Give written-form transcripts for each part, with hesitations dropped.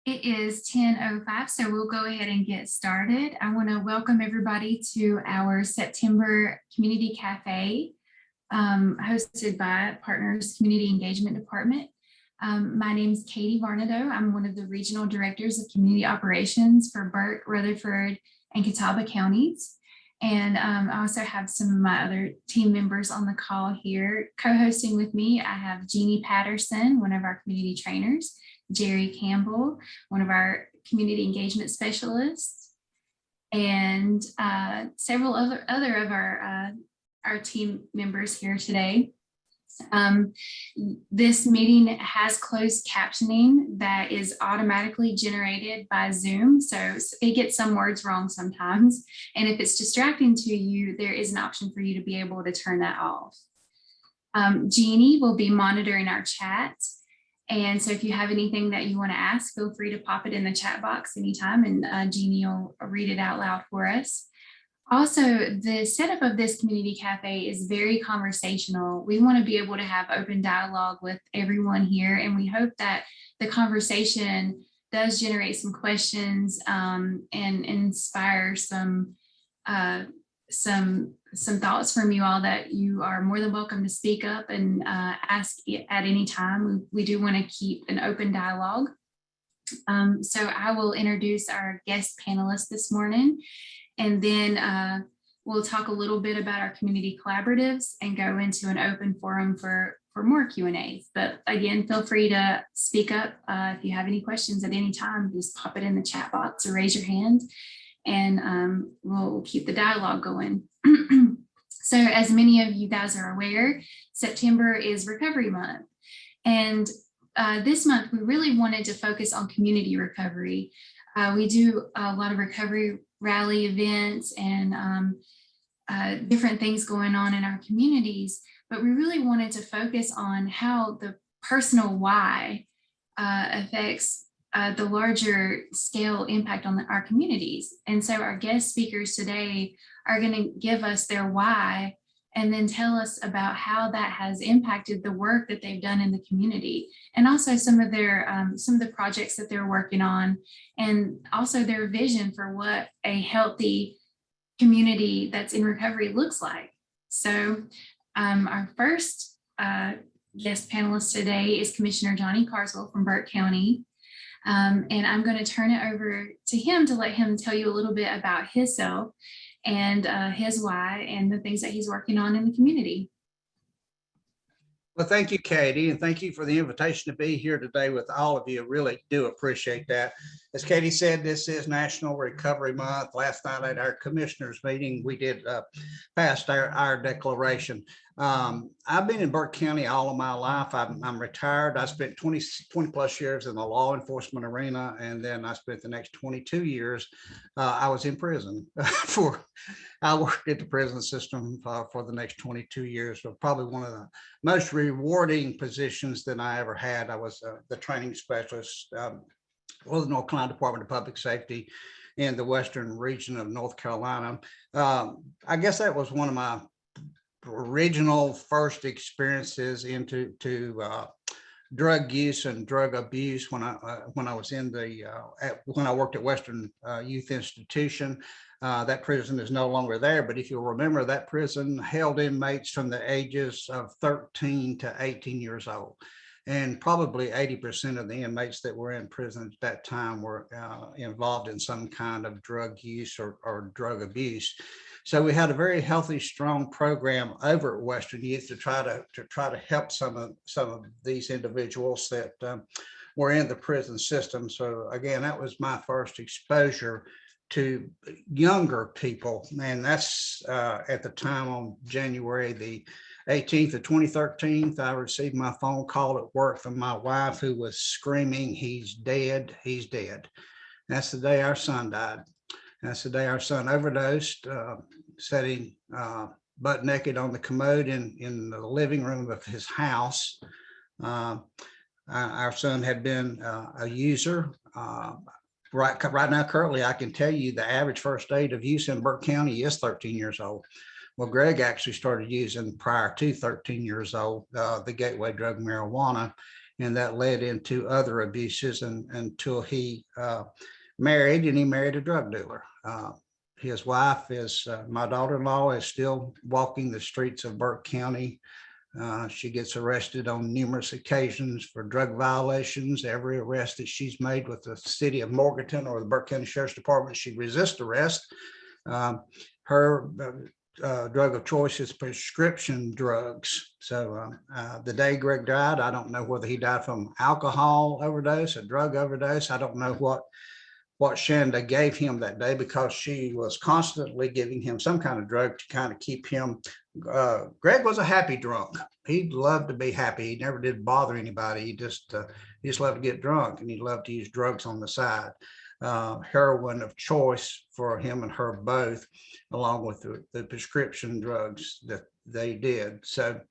It is 10:05, so we'll go ahead and get started. I want to welcome everybody to our September Community Cafe, hosted by Partners Community Engagement Department. My name is Katie Varnado. I'm one of the Regional Directors of Community Operations for Burke, Rutherford, and Catawba counties. And I also have some of my other team members on the call here. Co-hosting with me, I have Jeannie Patterson, one of our community trainers, Jerry Campbell, one of our community engagement specialists, and several other of our team members here today. This meeting has closed captioning that is automatically generated by Zoom, so it gets some words wrong sometimes. And if it's distracting to you, there is an option for you to be able to turn that off. Jeannie will be monitoring our chat. And so if you have anything that you want to ask, feel free to pop it in the chat box anytime, and Jeannie will read it out loud for us. Also, the setup of this community cafe is very conversational. We want to be able to have open dialogue with everyone here, and we hope that the conversation does generate some questions and inspire some thoughts from you all that you are more than welcome to speak up and ask at any time. We do want to keep an open dialogue. So I will introduce our guest panelists this morning, and then we'll talk a little bit about our community collaboratives and go into an open forum for more Q&As. But again, feel free to speak up if you have any questions at any time. Just pop it in the chat box or raise your hand, and we'll keep the dialogue going. So as many of you guys are aware, September is Recovery Month. And this month, we really wanted to focus on community recovery. We do a lot of recovery rally events and different things going on in our communities, but we really wanted to focus on how the personal why affects the larger scale impact on our communities. And so our guest speakers today are going to give us their why and then tell us about how that has impacted the work that they've done in the community, and also some of the projects that they're working on, and also their vision for what a healthy community that's in recovery looks like. So our first guest panelist today is Commissioner Johnny Carswell from Burke County. And I'm going to turn it over to him to let him tell you a little bit about himself and his why and the things that he's working on in the community. Well, thank you, Katie, and thank you for the invitation to be here today with all of you. Really do appreciate that. As Katie said, this is National Recovery Month. Last night at our commissioners meeting, we did pass our declaration. I've been in Burke County all of my life. I'm retired. I spent 20 plus years in the law enforcement arena, and then I spent the next 22 years. I was in prison I worked at the prison system for the next 22 years. So probably one of the most rewarding positions that I ever had. I was the training specialist for the North Carolina Department of Public Safety in the Western region of North Carolina. I guess that was one of my original first experiences into drug use and drug abuse when I was in when I worked at Western Youth Institution. That prison is no longer there, but if you'll remember, that prison held inmates from the ages of 13 to 18 years old. And probably 80% of the inmates that were in prison at that time were involved in some kind of drug use or drug abuse. So we had a very healthy, strong program over at Western Youth to try to help some of these individuals that were in the prison system. So again, that was my first exposure to younger people, and that's at the time on January the 18th of 2013, I received my phone call at work from my wife, who was screaming, "He's dead, he's dead." That's the day our son died. That's the day our son overdosed, sitting butt naked on the commode in the living room of his house. Our son had been a user. Right now, currently, I can tell you the average first date of use in Burke County is 13 years old. Well, Greg actually started using prior to 13 years old, the gateway drug marijuana. and that led into other abuses until he married, and he married a drug dealer. His wife is, my daughter-in-law is still walking the streets of Burke County. She gets arrested on numerous occasions for drug violations. Every arrest that she's made with the city of Morganton or the Burke County Sheriff's Department, she resists arrest. Her drug of choice is prescription drugs. So the day Greg died, I don't know whether he died from alcohol overdose, a drug overdose. I don't know what Shanda gave him that day, because she was constantly giving him some kind of drug to kind of keep him. Greg was a happy drunk. He loved to be happy. He never did bother anybody. He just loved to get drunk, and he loved to use drugs on the side. Heroin of choice for him and her both, along with the prescription drugs that they did. So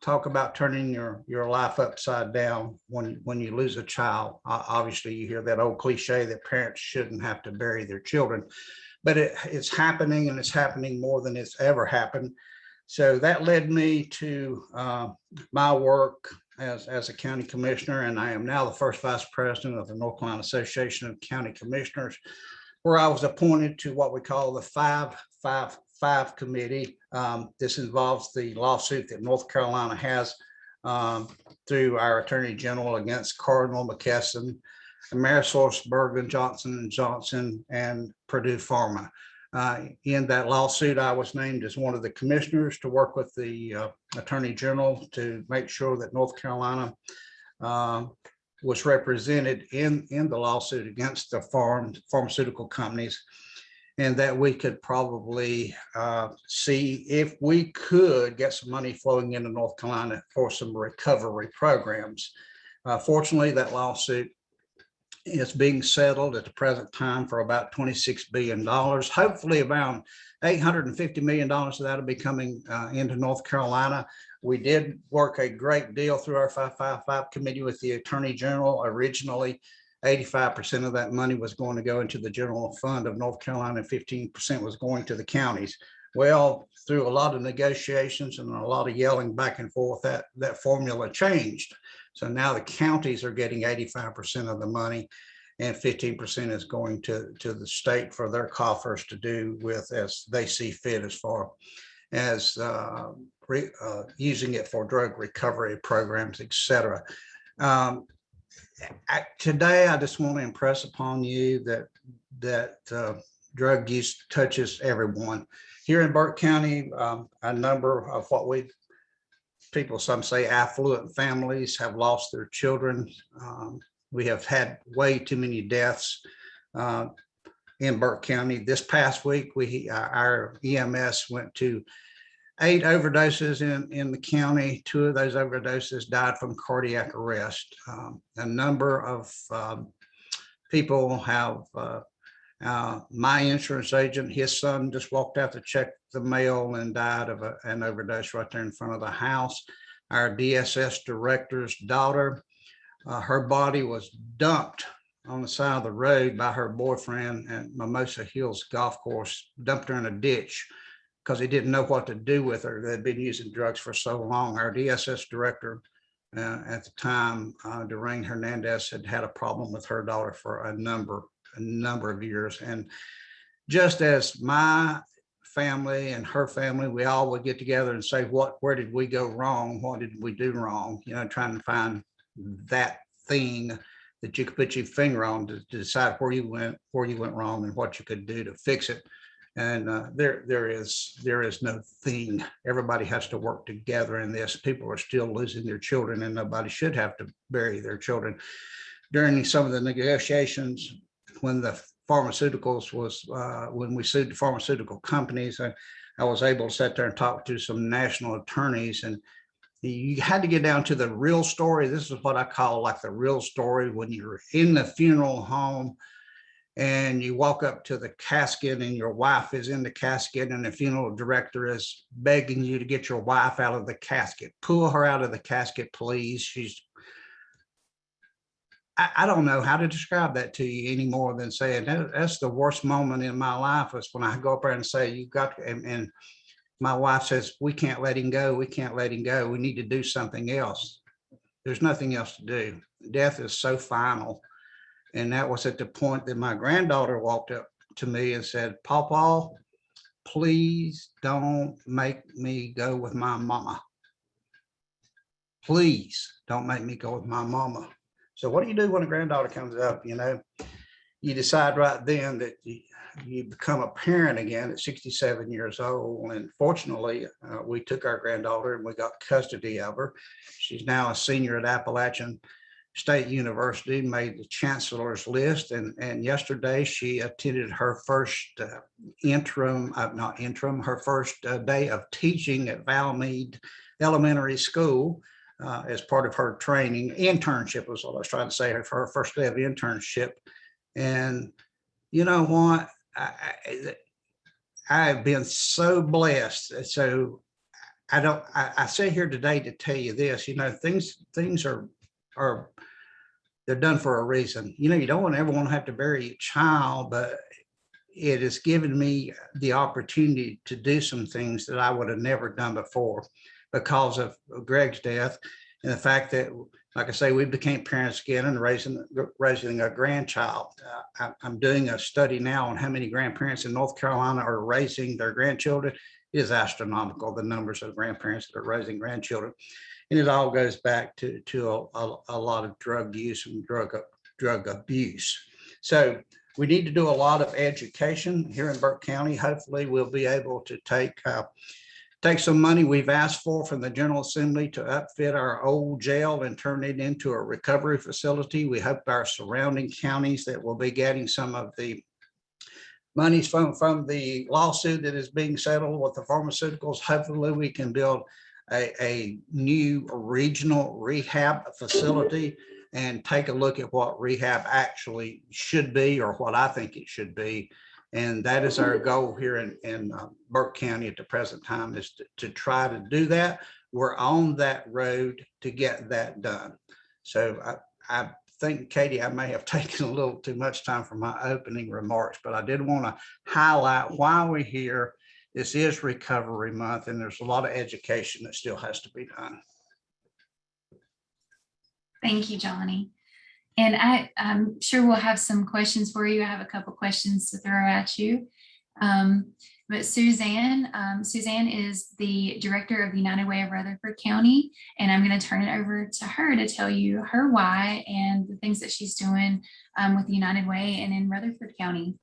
talk about turning your life upside down when you lose a child. Obviously, you hear that old cliche that parents shouldn't have to bury their children, but it's happening, and it's happening more than it's ever happened. So that led me to my work as a county commissioner, and I am now the first vice president of the North Carolina Association of County Commissioners, where I was appointed to what we call the 555 committee. This involves the lawsuit that North Carolina has through our Attorney General against Cardinal, McKesson, AmerisourceBergen, Johnson & Johnson, and Purdue Pharma. In that lawsuit, I was named as one of the commissioners to work with the Attorney General to make sure that North Carolina was represented in the lawsuit against the pharmaceutical companies, and that we could probably see if we could get some money flowing into North Carolina for some recovery programs. Fortunately, that lawsuit is being settled at the present time for about $26 billion. Hopefully around $850 million of that will be coming into North Carolina. We did work a great deal through our 555 committee with the Attorney General. Originally, 85% of that money was going to go into the general fund of North Carolina, and 15% was going to the counties. Well, through a lot of negotiations and a lot of yelling back and forth, that formula changed. So now the counties are getting 85% of the money, and 15% is going to the state for their coffers to do with as they see fit, as far as using it for drug recovery programs, etc. Today, I just want to impress upon you that drug use touches everyone. Here in Burke County, a number of some say affluent families have lost their children. We have had way too many deaths in Burke County. This past week, our EMS went to 8 overdoses in the county. 2 of those overdoses died from cardiac arrest. A number of people have, my insurance agent, his son just walked out to check the mail and died of an overdose right there in front of the house. Our DSS director's daughter, her body was dumped on the side of the road by her boyfriend at Mimosa Hills Golf Course, dumped her in a ditch because he didn't know what to do with her. They'd been using drugs for so long. Our DSS director at the time, Doreen Hernandez, had a problem with her daughter for a number of years. And just as my family and her family, we all would get together and say, where did we go wrong? What did we do wrong? Trying to find that thing that you could put your finger on to decide where you went wrong and what you could do to fix it. And there is no thing. Everybody has to work together in this. People are still losing their children, and nobody should have to bury their children. During some of the negotiations, when the pharmaceuticals when we sued the pharmaceutical companies, I was able to sit there and talk to some national attorneys, and you had to get down to the real story. This is what I call like the real story. When you're in the funeral home and you walk up to the casket and your wife is in the casket, and the funeral director is begging you to get your wife out of the casket. Pull her out of the casket, please. I don't know how to describe that to you any more than saying that's the worst moment in my life, was when I go up there and say, you got to, and my wife says, we can't let him go. We can't let him go. We need to do something else. there's nothing else to do. Death is so final. And that was at the point that my granddaughter walked up to me and said, "Pawpaw, please don't make me go with my mama. Please don't make me go with my mama." So what do you do when a granddaughter comes up? You decide right then that you become a parent again at 67 years old. And fortunately, we took our granddaughter and we got custody of her. She's now a senior at Appalachian State University, made the chancellor's list. And yesterday she attended her first her first day of teaching at Valmead Elementary School. As part of her training, internship was what I was trying to say, for her first day of internship. And you know what? I've been so blessed. So I sit here today to tell you this, things are they're done for a reason. You don't ever want to have to bury a child, but it has given me the opportunity to do some things that I would have never done before because of Greg's death, and the fact that, like I say, we became parents again and raising a grandchild. I'm doing a study now on how many grandparents in North Carolina are raising their grandchildren. It is astronomical, the numbers of grandparents that are raising grandchildren. And it all goes back to a lot of drug use and drug abuse. So we need to do a lot of education here in Burke County. Hopefully we'll be able to take some money we've asked for from the General Assembly to upfit our old jail and turn it into a recovery facility. We hope our surrounding counties that will be getting some of the monies from the lawsuit that is being settled with the pharmaceuticals. Hopefully we can build a new regional rehab facility and take a look at what rehab actually should be, or what I think it should be. And that is our goal here in Burke County at the present time, is to try to do that. We're on that road to get that done. So I think, Katie, I may have taken a little too much time for my opening remarks, but I did want to highlight why we're here. This is Recovery Month, and there's a lot of education that still has to be done. Thank you, Johnny. And I'm sure we'll have some questions for you. I have a couple questions to throw at you. But Suzanne is the director of the United Way of Rutherford County, and I'm going to turn it over to her to tell you her why and the things that she's doing with the United Way and in Rutherford County.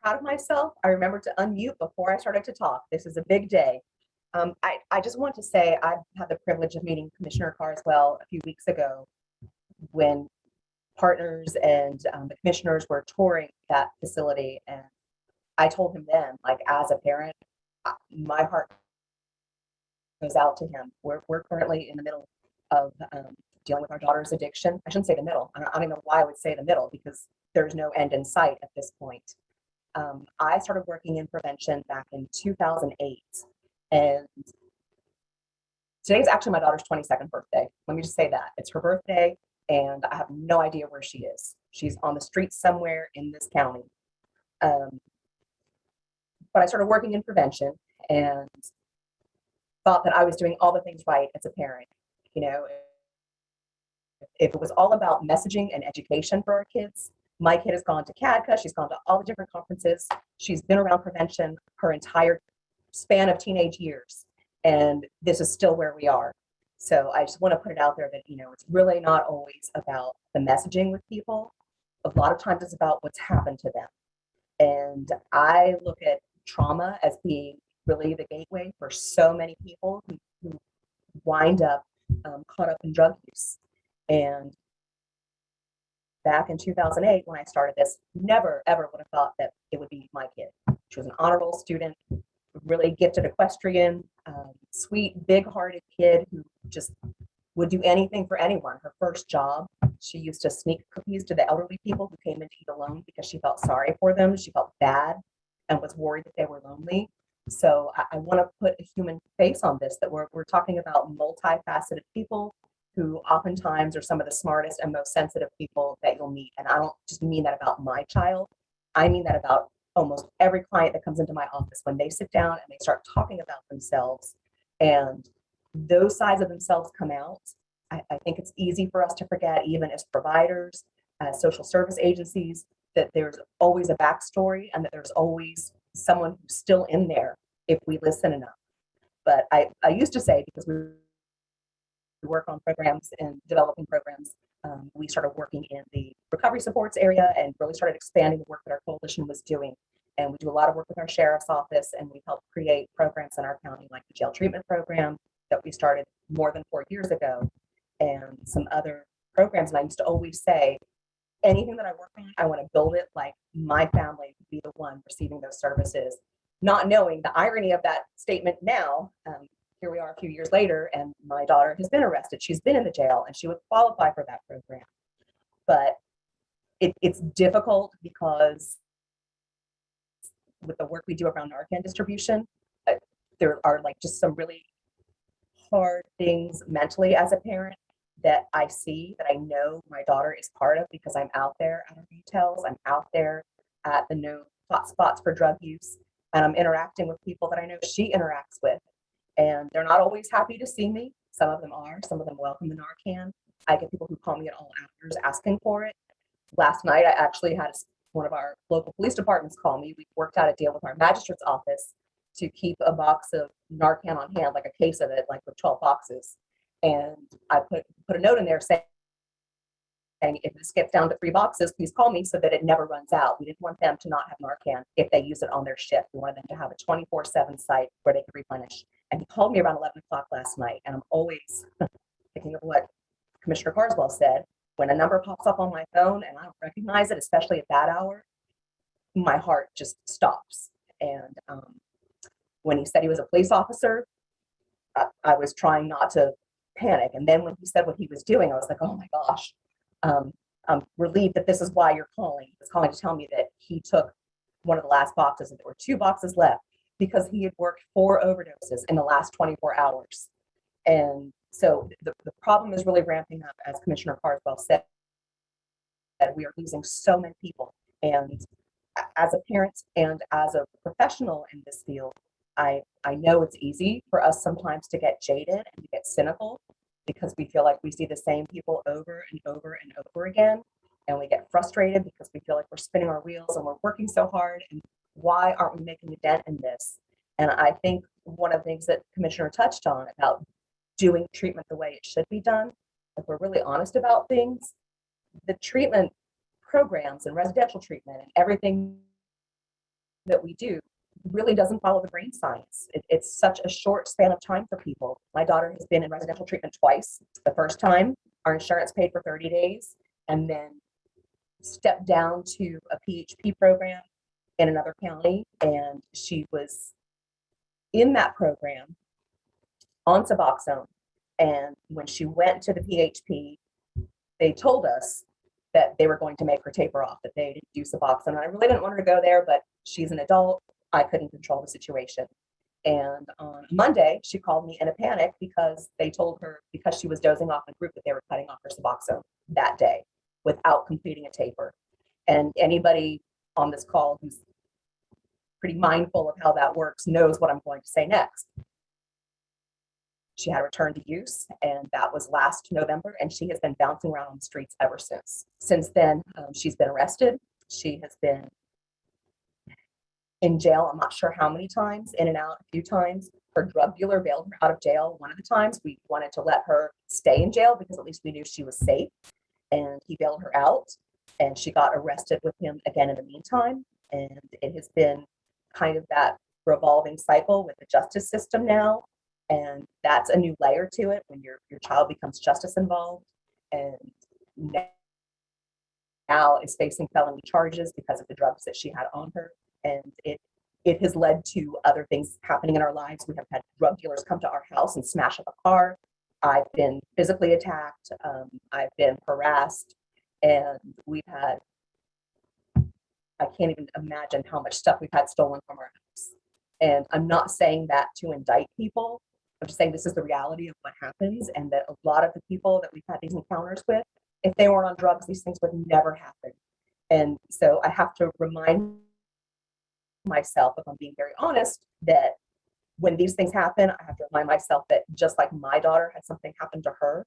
Proud of myself. I remembered to unmute before I started to talk. This is a big day. I just want to say I had the privilege of meeting Commissioner Carswell a few weeks ago when partners and the commissioners were touring that facility. And I told him then, like, as a parent, my heart goes out to him. We're currently in the middle of dealing with our daughter's addiction. I shouldn't say the middle. I don't even know why I would say the middle, because there's no end in sight at this point. I started working in prevention back in 2008. And today's actually my daughter's 22nd birthday. Let me just say that. It's her birthday, and I have no idea where she is. She's on the streets somewhere in this county. But I started working in prevention and thought that I was doing all the things right as a parent. If it was all about messaging and education for our kids, my kid has gone to CADCA, she's gone to all the different conferences, she's been around prevention her entire span of teenage years, and this is still where we are. So I just want to put it out there that it's really not always about the messaging with people. A lot of times it's about what's happened to them. And I look at trauma as being really the gateway for so many people who wind up caught up in drug use. And back in 2008, when I started this, never ever would have thought that it would be my kid. She was an honor roll student, really gifted equestrian, sweet, big-hearted kid who just would do anything for anyone. Her first job, she used to sneak cookies to the elderly people who came in to eat alone because she felt sorry for them. She felt bad and was worried that they were lonely. So I want to put a human face on this, that we're talking about multifaceted people who oftentimes are some of the smartest and most sensitive people that you'll meet. And I don't just mean that about my child. I mean that about almost every client that comes into my office. When they sit down and they start talking about themselves and those sides of themselves come out, I think it's easy for us to forget, even as providers, as social service agencies, that there's always a backstory and that there's always someone who's still in there if we listen enough. But I used to say, because we work on programs and developing programs, we started working in the recovery supports area and really started expanding the work that our coalition was doing. And we do a lot of work with our sheriff's office, and we help create programs in our county, like the jail treatment program that we started more than 4 years ago, and some other programs. And I used to always say, anything that I work on, I want to build it like my family would be the one receiving those services, not knowing the irony of that statement now. Here we are a few years later, and my daughter has been arrested. She's been in the jail, and she would qualify for that program. But it's difficult because with the work we do around Narcan distribution, there are like just some really hard things mentally as a parent that I see, that I know my daughter is part of, because I'm out there at our retails, I'm out there at the known hot spots for drug use, and I'm interacting with people that I know she interacts with. And they're not always happy to see me. Some of them are, some of them welcome the Narcan. I get people who call me at all hours asking for it. Last night, I actually had one of our local police departments call me. We worked out a deal with our magistrate's office to keep a box of Narcan on hand, like a case of it, like with 12 boxes. And I put a note in there saying, if this gets down to 3 boxes, please call me so that it never runs out. We didn't want them to not have Narcan if they use it on their shift. We wanted them to have a 24/7 site where they could replenish. And he called me around 11 o'clock last night. And I'm always thinking of what Commissioner Carswell said. When a number pops up on my phone and I don't recognize it, especially at that hour, my heart just stops. And when he said he was a police officer, I was trying not to panic. And then when he said what he was doing, I was like, oh my gosh. I'm relieved that this is why you're calling. He's calling to tell me that he took one of the last boxes and there were 2 boxes left because he had worked 4 overdoses in the last 24 hours. And so the problem is really ramping up, as Commissioner Carswell said, that we are losing so many people. And as a parent and as a professional in this field, I know it's easy for us sometimes to get jaded and to get cynical, because we feel like we see the same people over and over and over again. And we get frustrated because we feel like we're spinning our wheels and we're working so hard. And why aren't we making a dent in this? And I think one of the things that Commissioner touched on about doing treatment the way it should be done, if we're really honest about things, the treatment programs and residential treatment and everything that we do really doesn't follow the brain science. It's such a short span of time for people. My daughter has been in residential treatment twice. The first time, our insurance paid for 30 days, and then stepped down to a PHP program in another county. And she was in that program on Suboxone. And when she went to the PHP, they told us that they were going to make her taper off, that they didn't do Suboxone. And I really didn't want her to go there, but she's an adult. I couldn't control the situation. And on Monday, she called me in a panic because they told her, because she was dozing off in group, that they were cutting off her Suboxone that day without completing a taper. And anybody on this call who's pretty mindful of how that works knows what I'm going to say next. She had returned to use, and that was last November, and she has been bouncing around on the streets ever since. Since then, she's been arrested. She has been in jail, I'm not sure how many times, in and out a few times. Her drug dealer bailed her out of jail one of the times. We wanted to let her stay in jail because at least we knew she was safe, and he bailed her out, and she got arrested with him again in the meantime. And it has been kind of that revolving cycle with the justice system now. And that's a new layer to it when your child becomes justice involved, and now is facing felony charges because of the drugs that she had on her. And it has led to other things happening in our lives. We have had drug dealers come to our house and smash up a car. I've been physically attacked. I've been harassed, and we've had, I can't even imagine how much stuff we've had stolen from our house. And I'm not saying that to indict people. I'm just saying this is the reality of what happens, and that a lot of the people that we've had these encounters with, if they weren't on drugs, these things would never happen. And so I have to remind myself, if I'm being very honest, that when these things happen, I have to remind myself that just like my daughter had something happen to her,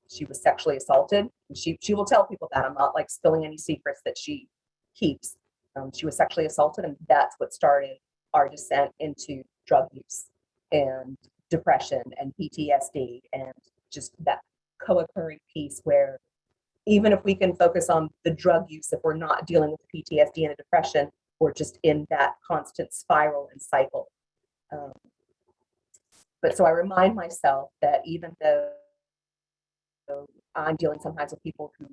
she was sexually assaulted. And she will tell people that. I'm not like spilling any secrets that she keeps. She was sexually assaulted, and that's what started our descent into drug use and depression and PTSD, and just that co-occurring piece where even if we can focus on the drug use, if we're not dealing with PTSD and the depression, we're just in that constant spiral and cycle. But so I remind myself that even though I'm dealing sometimes with people who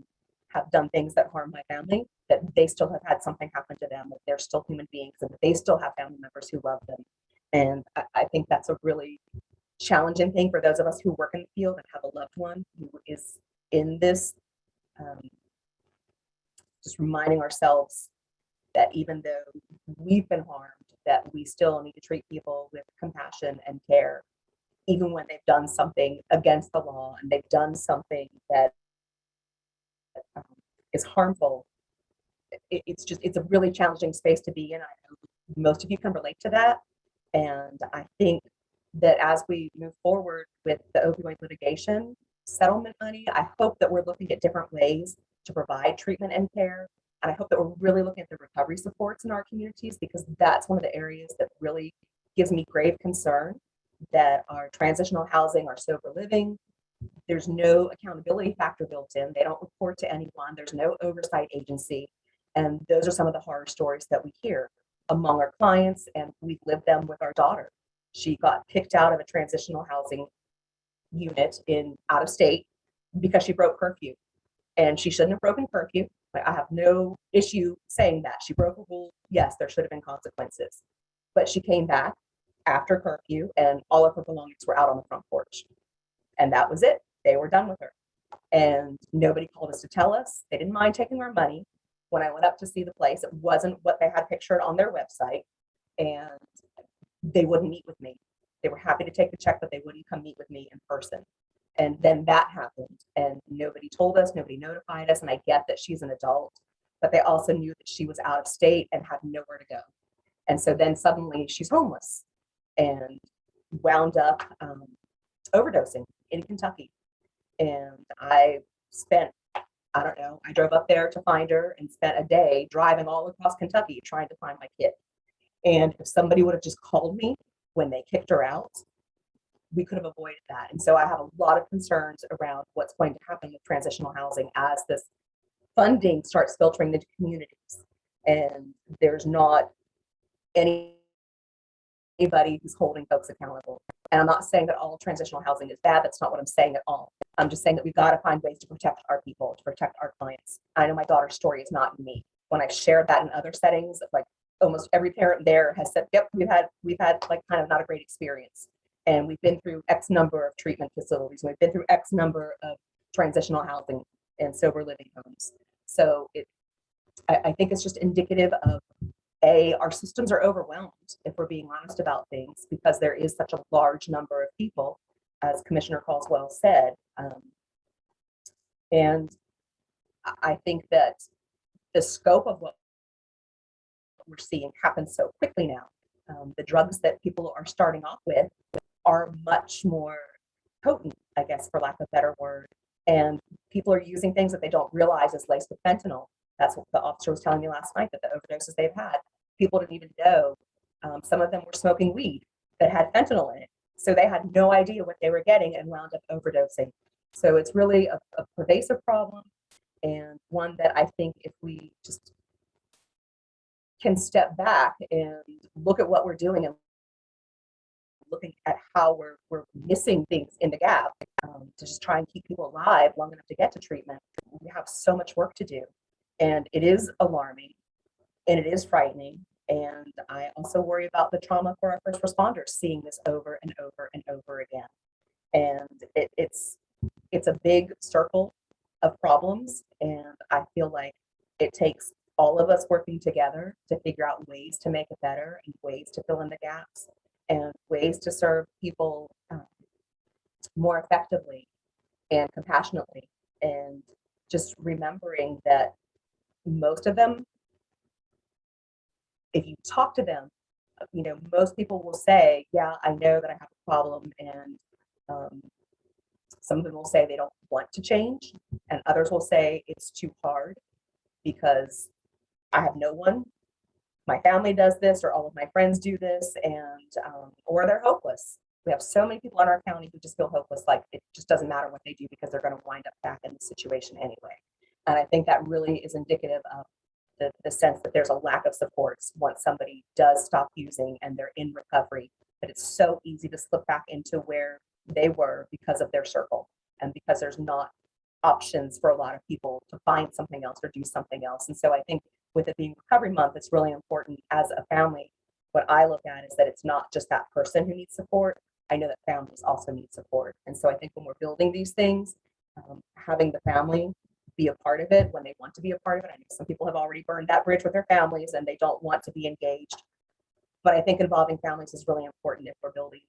have done things that harm my family, that they still have had something happen to them, that they're still human beings, and that they still have family members who love them. And I think that's a really challenging thing for those of us who work in the field and have a loved one who is in this. Just reminding ourselves that even though we've been harmed, that we still need to treat people with compassion and care, even when they've done something against the law and they've done something that is harmful. It's a really challenging space to be in. I know most of you can relate to that. And I think that as we move forward with the opioid litigation settlement money, I hope that we're looking at different ways to provide treatment and care. And I hope that we're really looking at the recovery supports in our communities, because that's one of the areas that really gives me grave concern, that our transitional housing, our sober living, there's no accountability factor built in. They don't report to anyone. There's no oversight agency. And those are some of the horror stories that we hear among our clients, and we've lived them with our daughter. She got kicked out of a transitional housing unit out of state because she broke curfew. And she shouldn't have broken curfew. I have no issue saying that. She broke a rule. Yes, there should have been consequences. But she came back after curfew, and all of her belongings were out on the front porch. And that was it. They were done with her. And nobody called us to tell us. They didn't mind taking our money. When I went up to see the place, it wasn't what they had pictured on their website. And they wouldn't meet with me. They were happy to take the check, but they wouldn't come meet with me in person. And then that happened, and nobody told us, nobody notified us. And I get that she's an adult, but they also knew that she was out of state and had nowhere to go. And so then suddenly she's homeless and wound up overdosing in Kentucky. And I drove up there to find her and spent a day driving all across Kentucky trying to find my kid. And if somebody would have just called me when they kicked her out, we could have avoided that. And so I have a lot of concerns around what's going to happen with transitional housing as this funding starts filtering into communities. And there's not anybody who's holding folks accountable. And I'm not saying that all transitional housing is bad. That's not what I'm saying at all. I'm just saying that we've got to find ways to protect our people, to protect our clients. I know my daughter's story is not unique. When I've shared that in other settings, like almost every parent there has said, yep, we've had like kind of not a great experience. And we've been through X number of treatment facilities. We've been through X number of transitional housing and sober living homes. So I think it's just indicative of our systems are overwhelmed, if we're being honest about things, because there is such a large number of people, as Commissioner Carswell said. And I think that the scope of what we're seeing happens so quickly now. The drugs that people are starting off with are much more potent, I guess, for lack of a better word. And people are using things that they don't realize is laced with fentanyl. That's what the officer was telling me last night, that the overdoses they've had, people didn't even know. Some of them were smoking weed that had fentanyl in it. So they had no idea what they were getting and wound up overdosing. So it's really a pervasive problem, and one that I think if we just can step back and look at what we're doing and looking at how we're missing things in the gap to just try and keep people alive long enough to get to treatment, we have so much work to do. And it is alarming and it is frightening. And I also worry about the trauma for our first responders, seeing this over and over and over again. And it's a big circle of problems. And I feel like it takes all of us working together to figure out ways to make it better and ways to fill in the gaps and ways to serve people more effectively and compassionately. And just remembering that most of them, if you talk to them most people will say, yeah, I know that I have a problem. And some of them will say they don't want to change. And others will say it's too hard because I have no one. My family does this, or all of my friends do this, and or they're hopeless. We have so many people in our county who just feel hopeless, like it just doesn't matter what they do because they're going to wind up back in the situation anyway. And I think that really is indicative of the sense that there's a lack of supports once somebody does stop using and they're in recovery, that it's so easy to slip back into where they were because of their circle and because there's not options for a lot of people to find something else or do something else. And so I think with it being Recovery Month, it's really important as a family. What I look at is that it's not just that person who needs support. I know that families also need support. And so I think when we're building these things, having the family be a part of it when they want to be a part of it. I know some people have already burned that bridge with their families and they don't want to be engaged. But I think involving families is really important if we're building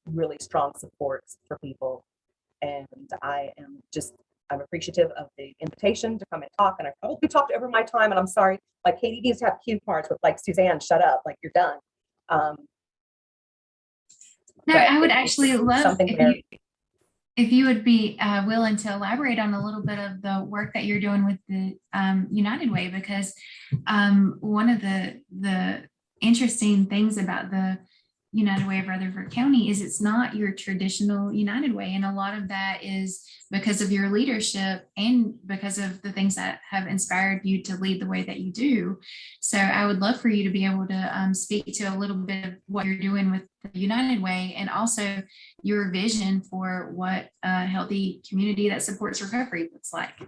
really strong supports for people. And I'm appreciative of the invitation to come and talk. And I probably talked over my time, and I'm sorry. Like, Katie needs to have cue cards with, like, Suzanne, shut up, like, you're done. No, I would actually love if you would be willing to elaborate on a little bit of the work that you're doing with the United Way, because one of the interesting things about the United Way of Rutherford County is it's not your traditional United Way. And a lot of that is because of your leadership and because of the things that have inspired you to lead the way that you do. So I would love for you to be able to speak to a little bit of what you're doing with the United Way and also your vision for what a healthy community that supports recovery looks like.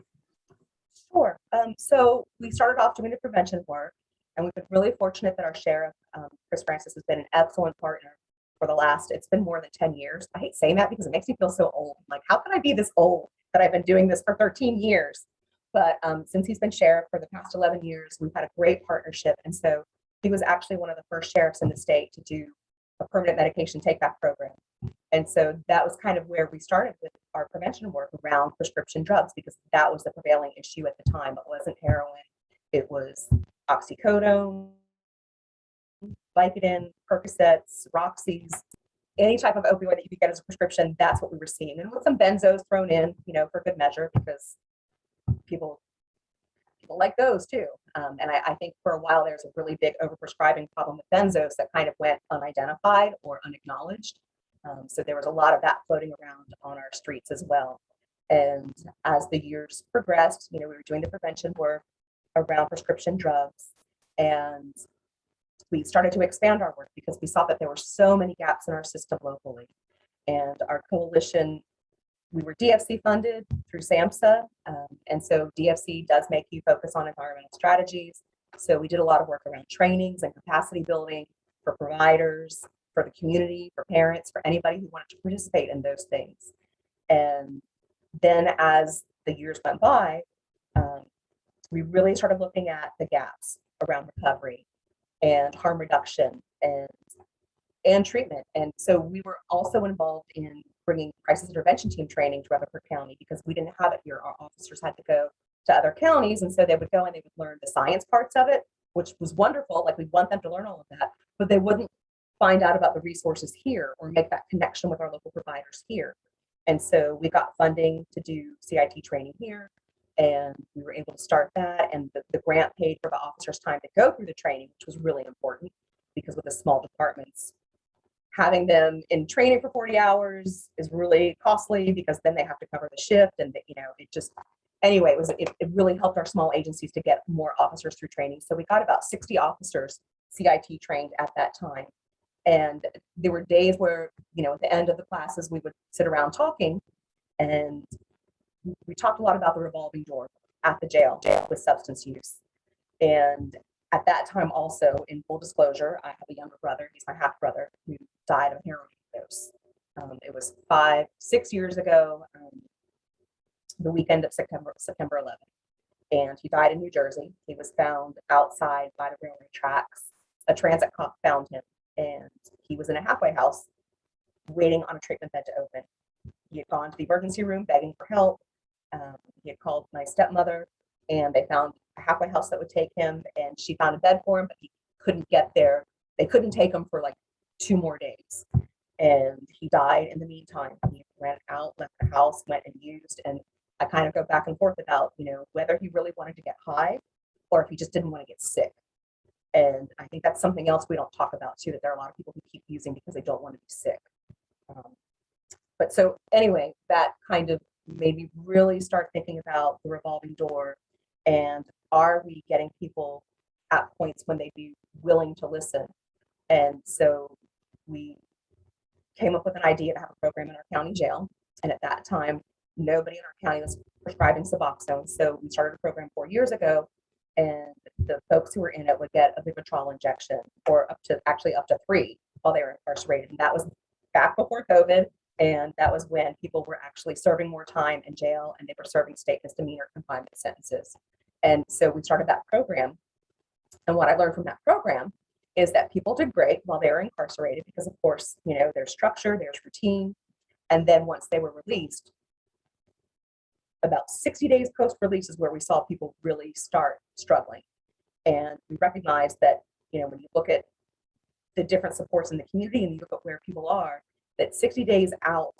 Sure. So we started off doing the prevention work. And we've been really fortunate that our sheriff, Chris Francis, has been an excellent partner for it's been more than 10 years. I hate saying that because it makes me feel so old. Like, how can I be this old that I've been doing this for 13 years? But since he's been sheriff for the past 11 years, we've had a great partnership. And so he was actually one of the first sheriffs in the state to do a permanent medication take-back program. And so that was kind of where we started with our prevention work around prescription drugs, because that was the prevailing issue at the time. It wasn't heroin. It was oxycodone, Vicodin, Percocets, Roxys, any type of opioid that you could get as a prescription. That's what we were seeing, and with some benzos thrown in, for good measure, because people like those too. And I think for a while there's a really big overprescribing problem with benzos that kind of went unidentified or unacknowledged. So there was a lot of that floating around on our streets as well. And as the years progressed, we were doing the prevention work around prescription drugs, and we started to expand our work because we saw that there were so many gaps in our system locally. And our coalition, we were DFC funded through SAMHSA, and so DFC does make you focus on environmental strategies. So we did a lot of work around trainings and capacity building for providers, for the community, for parents, for anybody who wanted to participate in those things. And then as the years went by, we really started looking at the gaps around recovery and harm reduction and treatment. And so we were also involved in bringing crisis intervention team training to Rutherford County because we didn't have it here. Our officers had to go to other counties, and so they would go and they would learn the science parts of it, which was wonderful. Like, we want them to learn all of that, but they wouldn't find out about the resources here or make that connection with our local providers here. And so we got funding to do CIT training here, and we were able to start that. And the grant paid for the officers' time to go through the training, which was really important because with the small departments, having them in training for 40 hours is really costly because then they have to cover the shift. And, it just, anyway, it really helped our small agencies to get more officers through training. So we got about 60 officers CIT trained at that time. And there were days where, at the end of the classes, we would sit around talking, and we talked a lot about the revolving door at the jail with substance use. And at that time also, in full disclosure, I have a younger brother. He's my half brother who died of heroin overdose. It was 6 years ago, the weekend of September 11th. And he died in New Jersey. He was found outside by the railroad tracks. A transit cop found him, and he was in a halfway house waiting on a treatment bed to open. He had gone to the emergency room begging for help. He had called my stepmother, and they found a halfway house that would take him, and she found a bed for him, but he couldn't get there they couldn't take him for like 2 more days. And he died in the meantime. He ran out, left the house, went and used. And I kind of go back and forth about, whether he really wanted to get high or if he just didn't want to get sick. And I think that's something else we don't talk about too, that there are a lot of people who keep using because they don't want to be sick. But so anyway, that kind of made me really start thinking about the revolving door, and are we getting people at points when they'd be willing to listen? And so we came up with an idea to have a program in our county jail. And at that time, nobody in our county was prescribing Suboxone. So we started a program 4 years ago, and the folks who were in it would get a Vivitrol injection, or up to 3 while they were incarcerated. And that was back before COVID. And that was when people were actually serving more time in jail, and they were serving state misdemeanor confinement sentences. And so we started that program. And what I learned from that program is that people did great while they were incarcerated because, of course, there's structure, there's routine. And then once they were released, about 60 days post-release is where we saw people really start struggling. And we recognized that, when you look at the different supports in the community and you look at where people are, that 60 days out,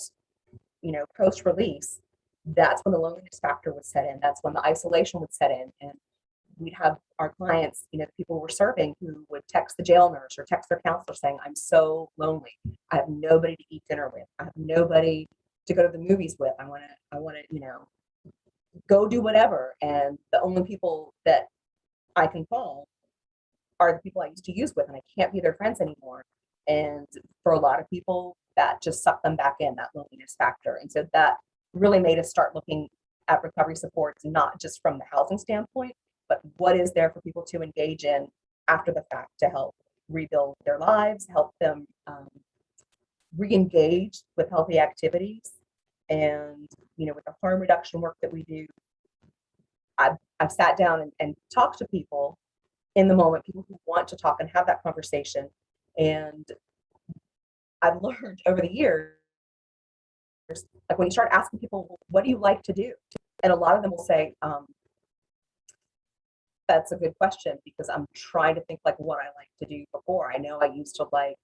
post-release, that's when the loneliness factor would set in. That's when the isolation would set in. And we'd have our clients, the people we're serving, who would text the jail nurse or text their counselor saying, I'm so lonely. I have nobody to eat dinner with. I have nobody to go to the movies with. I want to, go do whatever. And the only people that I can call are the people I used to use with, and I can't be their friends anymore. And for a lot of people, that just sucked them back in, that loneliness factor. And so that really made us start looking at recovery supports, not just from the housing standpoint, but what is there for people to engage in after the fact to help rebuild their lives, help them re-engage with healthy activities. And, with the harm reduction work that we do, I've sat down and talked to people in the moment, people who want to talk and have that conversation. And I've learned over the years, like when you start asking people, what do you like to do? And a lot of them will say, that's a good question, because I'm trying to think like what I like to do before. I know I used to like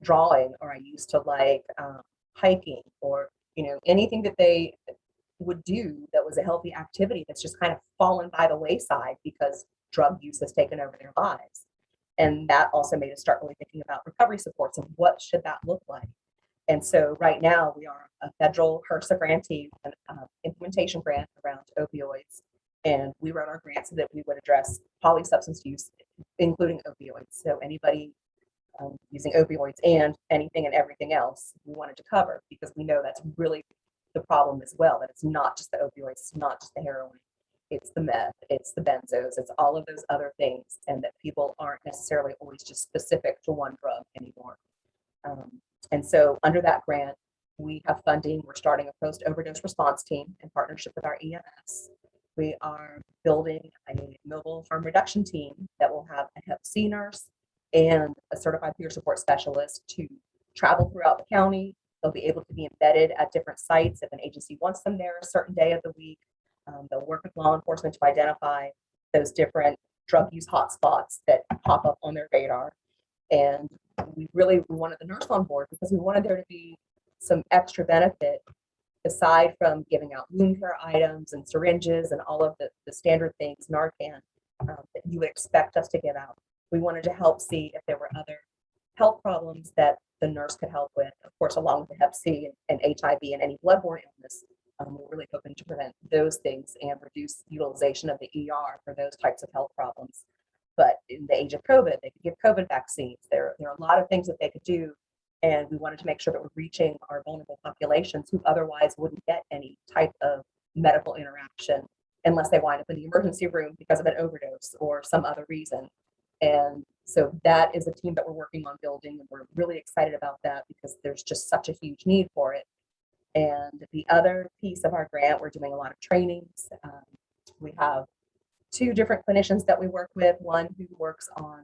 drawing, or I used to like hiking, or, anything that they would do that was a healthy activity that's just kind of fallen by the wayside because drug use has taken over their lives. And that also made us start really thinking about recovery supports and what should that look like. And so right now we are a federal HRSA grantee, an implementation grant around opioids. And we wrote our grant so that we would address polysubstance use, including opioids. So anybody using opioids and anything and everything else we wanted to cover, because we know that's really the problem as well, that it's not just the opioids, it's not just the heroin, it's the meth, it's the benzos, it's all of those other things, and that people aren't necessarily always just specific to one drug anymore. And so under that grant, we have funding. We're starting a post-overdose response team in partnership with our EMS. We are building a mobile harm reduction team that will have a Hep C nurse and a certified peer support specialist to travel throughout the county. They'll be able to be embedded at different sites if an agency wants them there a certain day of the week. They'll work with law enforcement to identify those different drug use hotspots that pop up on their radar. And we wanted the nurse on board because we wanted there to be some extra benefit aside from giving out wound care items and syringes and all of the standard things, Narcan, that you would expect us to give out. We wanted to help see if there were other health problems that the nurse could help with, of course, along with the Hep C and HIV and any bloodborne illness. We're really hoping to prevent those things and reduce utilization of the ER for those types of health problems. But in the age of COVID, they could give COVID vaccines. There are a lot of things that they could do. And we wanted to make sure that we're reaching our vulnerable populations who otherwise wouldn't get any type of medical interaction unless they wind up in the emergency room because of an overdose or some other reason. And so that is a team that we're working on building, and we're really excited about that because there's just such a huge need for it. And the other piece of our grant, we're doing a lot of trainings. We have 2 different clinicians that we work with, one who works on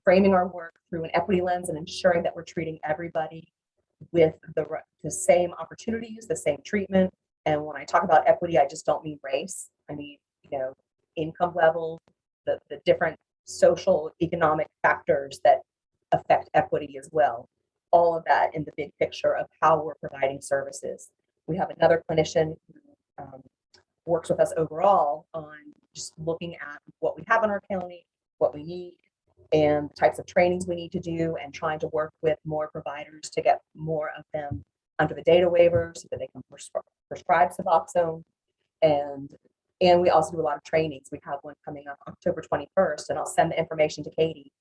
framing our work through an equity lens and ensuring that we're treating everybody with the same opportunities, the same treatment. And when I talk about equity, I just don't mean race. I mean, income level, the different social economic factors that affect equity as well. All of that in the big picture of how we're providing services. We have another clinician who works with us overall on just looking at what we have in our county, what we need, and the types of trainings we need to do, and trying to work with more providers to get more of them under the data waiver so that they can prescribe Suboxone. And we also do a lot of trainings. We have one coming up October 21st, and I'll send the information to Katie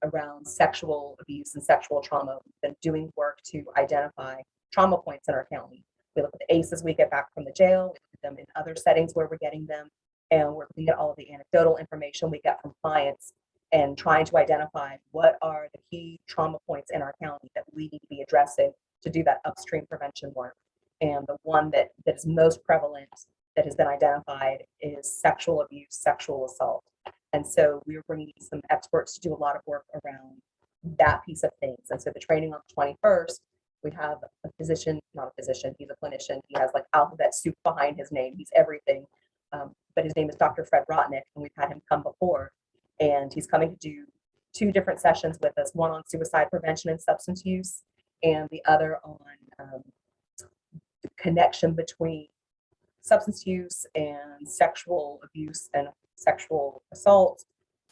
around sexual abuse and sexual trauma. We've been doing work to identify trauma points in our county. We look at the ACEs we get back from the jail, we look at them in other settings where we're getting them, and we're looking at all of the anecdotal information we get from clients and trying to identify what are the key trauma points in our county that we need to be addressing to do that upstream prevention work. And the one that is most prevalent that has been identified is sexual abuse, sexual assault. And so we were bringing in some experts to do a lot of work around that piece of things. And so the training on the 21st, we have a physician, not a physician, he's a clinician. He has like alphabet soup behind his name. He's everything. But his name is Dr. Fred Rotnick, and we've had him come before. And he's coming to do 2 different sessions with us, one on suicide prevention and substance use, and the other on the connection between substance use and sexual abuse and sexual assault,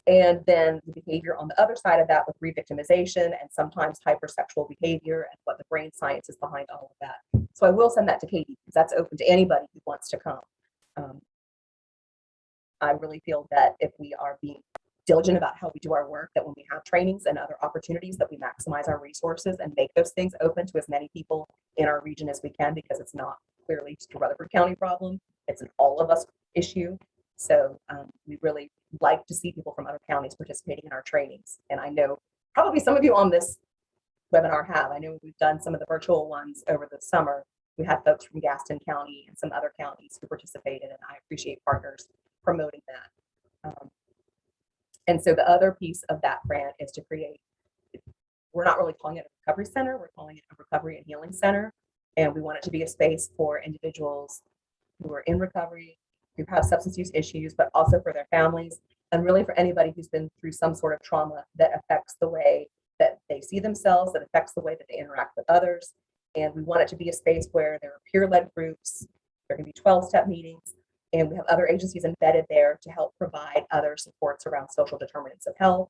and then the behavior on the other side of that with re-victimization and sometimes hypersexual behavior and what the brain science is behind all of that. So I will send that to Katie because that's open to anybody who wants to come. I really feel that if we are being diligent about how we do our work, that when we have trainings and other opportunities, that we maximize our resources and make those things open to as many people in our region as we can, because it's not clearly just a Rutherford County problem. It's an all of us issue. So we really like to see people from other counties participating in our trainings. And I know probably some of you on this webinar have. I know we've done some of the virtual ones over the summer. We had folks from Gaston County and some other counties who participated, and I appreciate partners promoting that. And so the other piece of that grant is to create, we're not really calling it a recovery center, we're calling it a recovery and healing center. And we want it to be a space for individuals who are in recovery, who have substance use issues, but also for their families, and really for anybody who's been through some sort of trauma that affects the way that they see themselves, that affects the way that they interact with others. And we want it to be a space where there are peer-led groups, there can be 12-step meetings, and we have other agencies embedded there to help provide other supports around social determinants of health.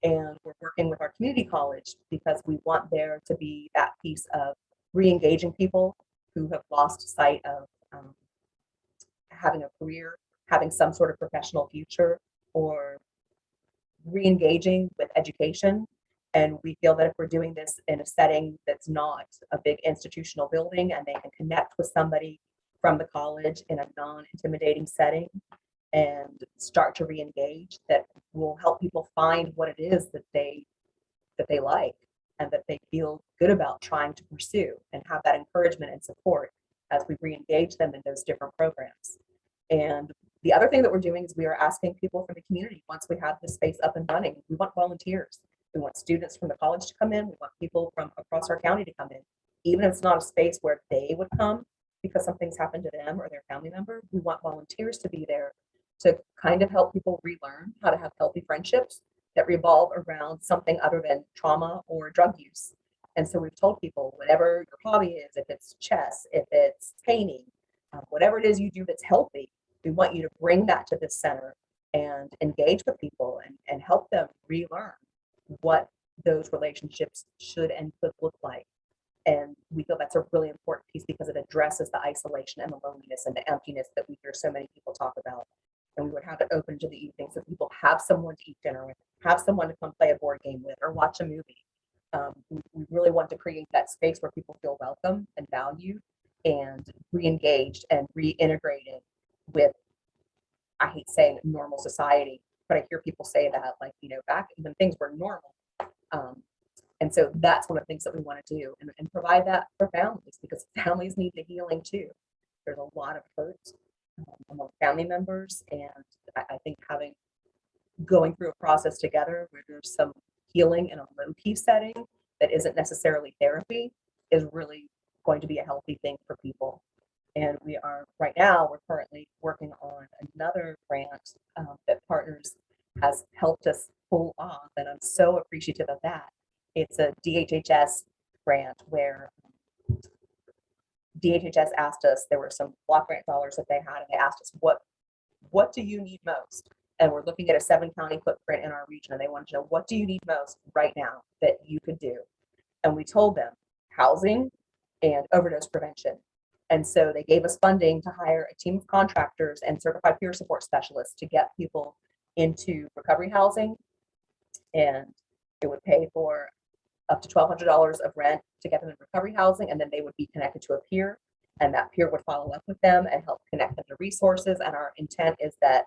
And we're working with our community college because we want there to be that piece of re-engaging people who have lost sight of having a career, having some sort of professional future, or re-engaging with education. And we feel that if we're doing this in a setting that's not a big institutional building, and they can connect with somebody from the college in a non-intimidating setting and start to re-engage, that will help people find what it is that they like and that they feel good about trying to pursue, and have that encouragement and support as we re-engage them in those different programs. And the other thing that we're doing is we are asking people from the community, once we have this space up and running, we want volunteers. We want students from the college to come in. We want people from across our county to come in. Even if it's not a space where they would come because something's happened to them or their family member, we want volunteers to be there to kind of help people relearn how to have healthy friendships that revolve around something other than trauma or drug use. And so we've told people, whatever your hobby is, if it's chess, if it's painting, whatever it is you do that's healthy, we want you to bring that to this center and engage with people and help them relearn what those relationships should and could look like. And we feel that's a really important piece because it addresses the isolation and the loneliness and the emptiness that we hear so many people talk about. And we would have it open to the evening so people have someone to eat dinner with, have someone to come play a board game with or watch a movie. We really want to create that space where people feel welcome and valued and re-engaged and reintegrated with, I hate saying normal society, but I hear people say that, like, back when things were normal. And so that's one of the things that we want to do, and provide that for families, because families need the healing too. There's a lot of hurt among family members, and I think going through a process together where there's some healing in a low-key setting that isn't necessarily therapy is really going to be a healthy thing for people. And we're currently working on another grant that Partners has helped us pull off, and I'm so appreciative of that. It's a DHHS grant where DHHS asked us, there were some block grant dollars that they had, and they asked us, what do you need most? And we're looking at a 7-county footprint in our region, and they wanted to know, what do you need most right now that you could do? And we told them housing and overdose prevention. And so they gave us funding to hire a team of contractors and certified peer support specialists to get people into recovery housing. And it would pay for up to $1,200 of rent to get them in recovery housing, and then they would be connected to a peer, and that peer would follow up with them and help connect them to resources. And our intent is that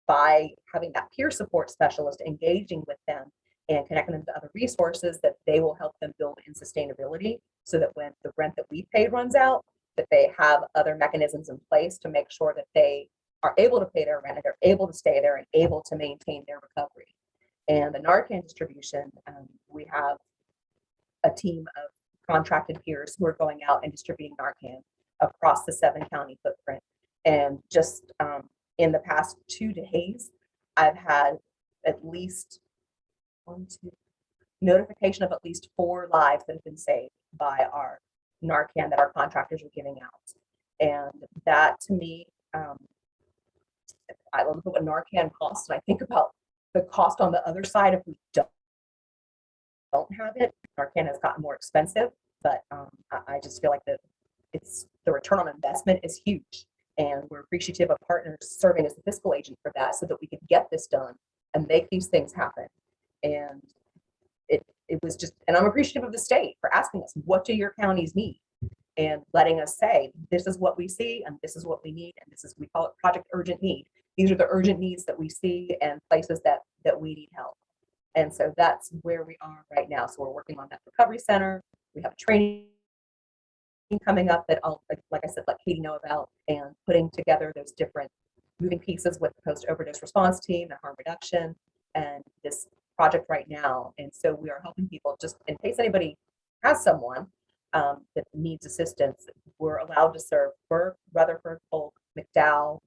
by having that peer support specialist engaging with them and connecting them to other resources, that they will help them build in sustainability, so that when the rent that we paid runs out, that they have other mechanisms in place to make sure that they are able to pay their rent and they're able to stay there and able to maintain their recovery. And the Narcan distribution, we have a team of contracted peers who are going out and distributing Narcan across the 7-county footprint. And just in the past 2 days, I've had at least notification of at least 4 lives that have been saved by our Narcan that our contractors are giving out. And that, to me, I look at what Narcan costs, and I think about the cost on the other side if we don't have it. Narcan has gotten more expensive, but I just feel like the return on investment is huge, and we're appreciative of partners serving as the fiscal agent for that, so that we could get this done and make these things happen. And it was just, and I'm appreciative of the state for asking us, what do your counties need? And letting us say, this is what we see, and this is what we need, and this is, we call it Project Urgent Need. These are the urgent needs that we see and places that we need help. And so that's where we are right now. So we're working on that recovery center. We have a training coming up that I'll, like I said, let Katie know about, and putting together those different moving pieces with the post-overdose response team and harm reduction and this project right now. And so we are helping people, just in case anybody has someone that needs assistance. We're allowed to serve Burke, Rutherford, Polk, McDowell,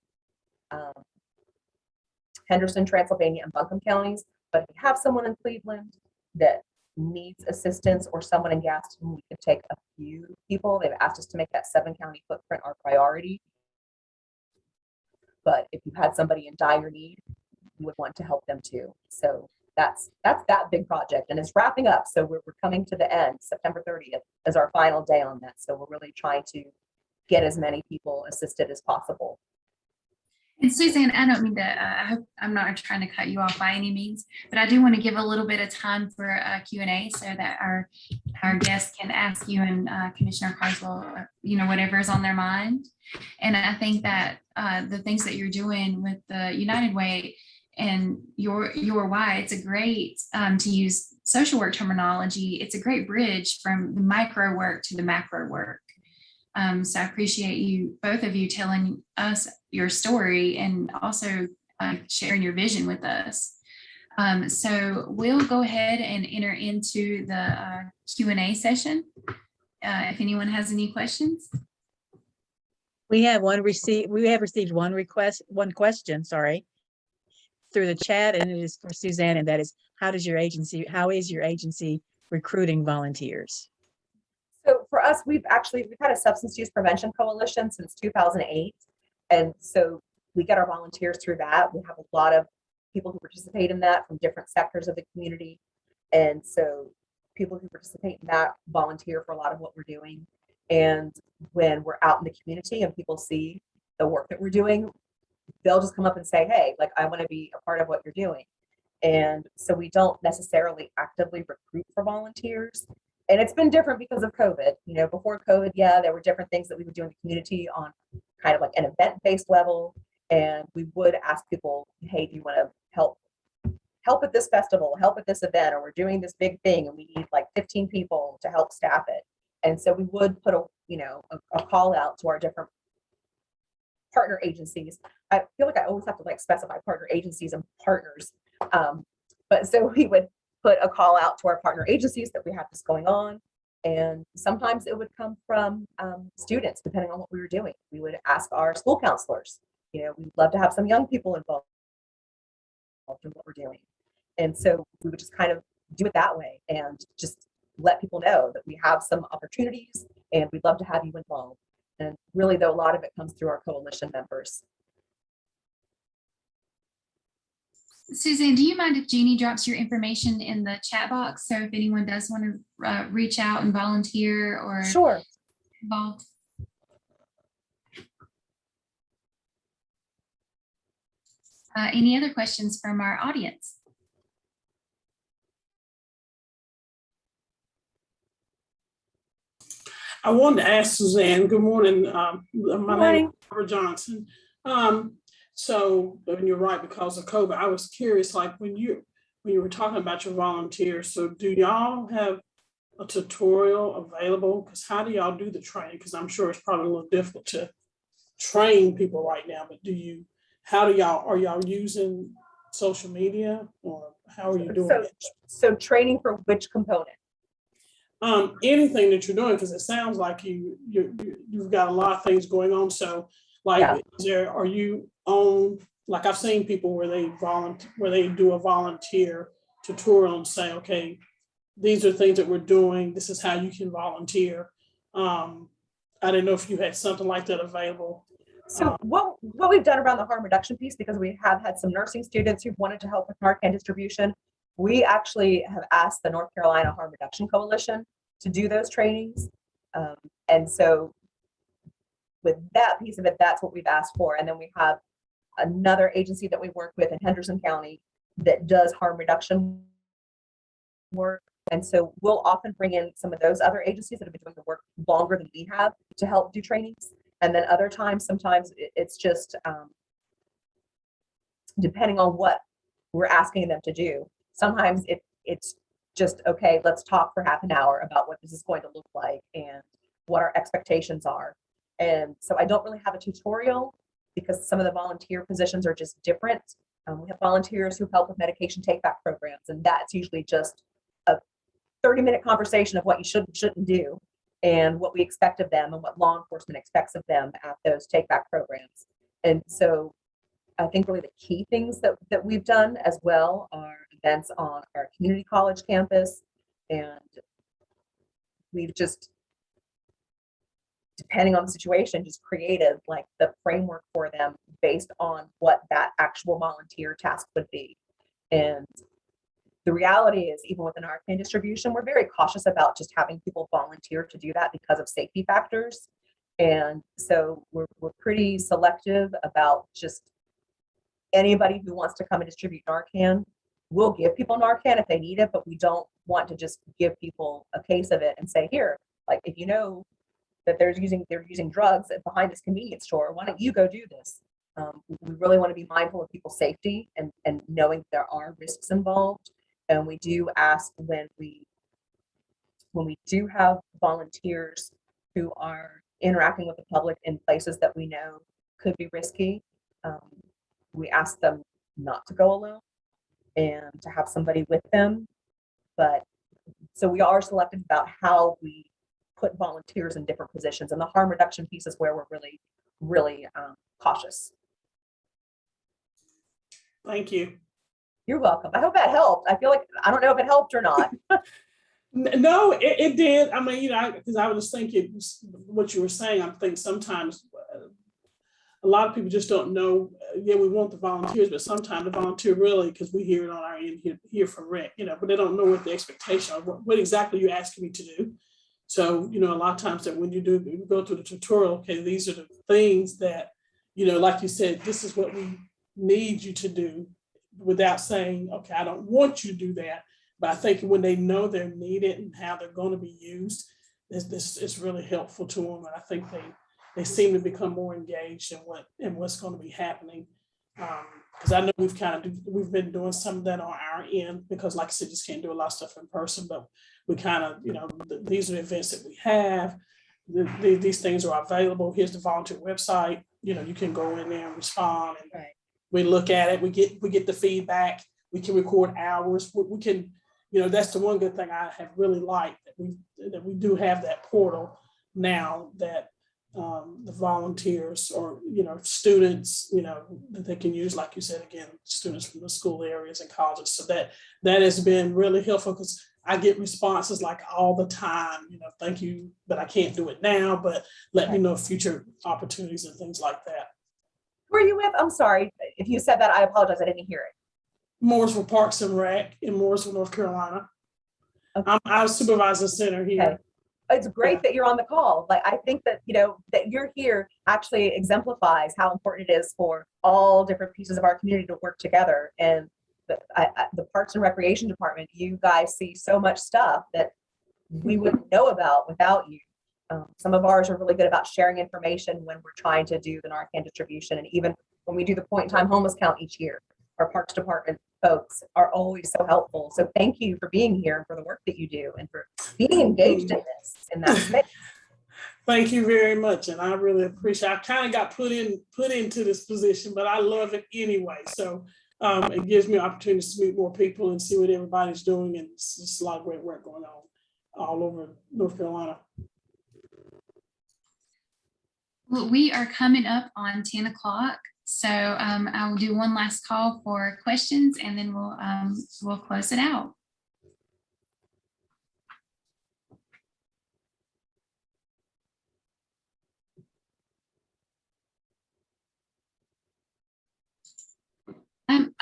Henderson, Transylvania, and Buncombe counties. But if you have someone in Cleveland that needs assistance, or someone in Gaston, we could take a few people. They've asked us to make that 7-county footprint our priority. But if you had somebody in dire need, we would want to help them too. So that's that big project, and it's wrapping up. So we're coming to the end. September 30th is our final day on that. So we're really trying to get as many people assisted as possible. And Suzanne, I don't mean to, I hope I'm not trying to cut you off by any means, but I do want to give a little bit of time for Q&A, so that our guests can ask you and Commissioner Carswell, whatever is on their mind. And I think that the things that you're doing with the United Way and your why, it's a great, to use social work terminology, it's a great bridge from the micro work to the macro work. So I appreciate you, both of you, telling us your story and also sharing your vision with us. So we'll go ahead and enter into the Q&A session. If anyone has any questions. We have received one question, through the chat, and it is for Suzanne, and that is, how is your agency recruiting volunteers? So for us, we've had a substance use prevention coalition since 2008. And so we get our volunteers through that. We have a lot of people who participate in that from different sectors of the community. And so people who participate in that volunteer for a lot of what we're doing. And when we're out in the community and people see the work that we're doing, they'll just come up and say, hey, like, I want to be a part of what you're doing. And so we don't necessarily actively recruit for volunteers. And it's been different because of COVID. Before COVID, there were different things that we would do in the community on kind of like an event-based level. And we would ask people, hey, do you want to help at this festival, help at this event, or we're doing this big thing and we need like 15 people to help staff it. And so we would put a call out to our different partner agencies. I feel like I always have to specify partner agencies and partners. But so we would put a call out to our partner agencies that we have this going on. And sometimes it would come from students, depending on what we were doing. We would ask our school counselors, we'd love to have some young people involved in what we're doing. And so we would just kind of do it that way and just let people know that we have some opportunities and we'd love to have you involved. And really, though, a lot of it comes through our coalition members. Suzanne, do you mind if Jeannie drops your information in the chat box? So if anyone does want to reach out and volunteer or Sure. involved. Any other questions from our audience? I wanted to ask Suzanne, good morning. My name is Robert Johnson. So, and you're right, because of COVID, I was curious, like when you were talking about your volunteers, so do y'all have a tutorial available? Because how do y'all do the training? Because I'm sure it's probably a little difficult to train people right now, but are y'all using social media, or how are you doing it? So training for which component? Anything that you're doing, because it sounds like you've got a lot of things going on. So like, are you on, like I've seen people where they do a volunteer tutorial and say, okay, these are things that we're doing. This is how you can volunteer. I didn't know if you had something like that available. So what we've done around the harm reduction piece, because we have had some nursing students who've wanted to help with Narcan distribution, we actually have asked the North Carolina Harm Reduction Coalition to do those trainings. And so with that piece of it, that's what we've asked for. And then we have another agency that we work with in Henderson County that does harm reduction work. And so we'll often bring in some of those other agencies that have been doing the work longer than we have to help do trainings. And then other times, sometimes it's just depending on what we're asking them to do. Sometimes it's just, okay, let's talk for half an hour about what this is going to look like and what our expectations are. And so I don't really have a tutorial because some of the volunteer positions are just different. We have volunteers who help with medication take-back programs, and that's usually just a 30-minute conversation of what you should and shouldn't do and what we expect of them and what law enforcement expects of them at those take-back programs. And so I think really the key things that we've done as well are events on our community college campus, and we've just, depending on the situation, just created like the framework for them based on what that actual volunteer task would be. And the reality is, even within our Narcan distribution, we're very cautious about just having people volunteer to do that because of safety factors. And so we're pretty selective about just anybody who wants to come and distribute Narcan. We'll give people Narcan if they need it, but we don't want to just give people a case of it and say, here, like, if you know that they're using drugs behind this convenience store, why don't you go do this? We really want to be mindful of people's safety and knowing there are risks involved. And we do ask when we do have volunteers who are interacting with the public in places that we know could be risky, we ask them not to go alone and to have somebody with them. But so we are selective about how we put volunteers in different positions, and the harm reduction piece is where we're really, really cautious. Thank you. You're welcome. I hope that helped. I feel like, I don't know if it helped or not. No, it did. I mean, because I was thinking what you were saying, I think sometimes a lot of people just don't know. Yeah, we want the volunteers, but sometimes the volunteer really, because we hear it on our end here from Rick, but they don't know what the expectation of what exactly you're asking me to do. So, a lot of times that when you go through the tutorial, okay, these are the things that, like you said, this is what we need you to do, without saying, okay, I don't want you to do that. But I think when they know they're needed and how they're going to be used, this is really helpful to them. And I think they seem to become more engaged in what's going to be happening. Because I know we've been doing some of that on our end, because like I said, just can't do a lot of stuff in person, but we kind of, these are the events that we have. These things are available. Here's the volunteer website. You can go in there and respond, and right. We look at it. We get the feedback. We can record hours. We can, that's the one good thing I have really liked, that we do have that portal now that the volunteers or, students, that they can use, like you said, again, students from the school areas and colleges. So that has been really helpful because I get responses like all the time, thank you, but I can't do it now, but let me know future opportunities and things like that. Who are you with? I'm sorry. If you said that, I apologize. I didn't hear it. Mooresville Parks and Rec in Mooresville, North Carolina. Okay. I'm supervisor center here. Okay. It's great that you're on the call. Like, I think that, that you're here actually exemplifies how important it is for all different pieces of our community to work together. And the Parks and Recreation Department, you guys see so much stuff that we wouldn't know about without you. Some of ours are really good about sharing information when we're trying to do the Narcan distribution. And even when we do the point in time homeless count each year, our Parks Department folks are always so helpful. So thank you for being here and for the work that you do and for being engaged in this, in that space. Thank you very much. And I really appreciate it. I kind of got put into this position, but I love it anyway. So it gives me opportunities to meet more people and see what everybody's doing. And it's just a lot of great work going on all over North Carolina. Well, we are coming up on 10 o'clock. So I will do one last call for questions and then we'll close it out. I'm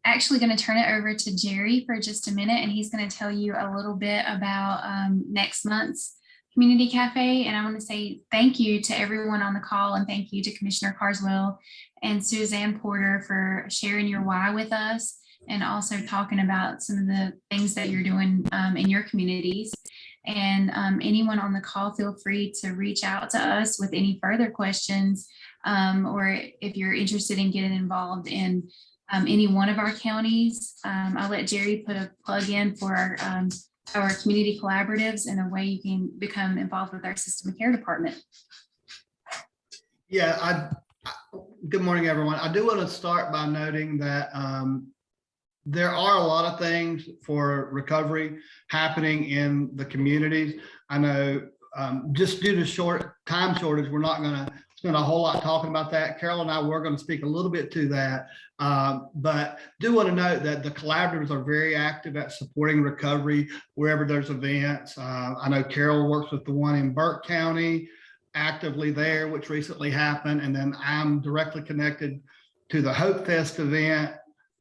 actually going to turn it over to Jerry for just a minute, and he's going to tell you a little bit about next month's Community Cafe. And I want to say thank you to everyone on the call, and thank you to Commissioner Carswell and Suzanne Porter for sharing your why with us, and also talking about some of the things that you're doing in your communities. And anyone on the call, feel free to reach out to us with any further questions, or if you're interested in getting involved in any one of our counties. I'll let Jerry put a plug in for our community collaboratives and a way you can become involved with our system of care department. Yeah, good morning, everyone. I do want to start by noting that there are a lot of things for recovery happening in the communities. I know just due to time shortage, we're not going to spend a whole lot talking about that. Carol and I were going to speak a little bit to that, but do want to note that the collaboratives are very active at supporting recovery wherever there's events. I know Carol works with the one in Burke County actively there, which recently happened. And then I'm directly connected to the Hope Fest event,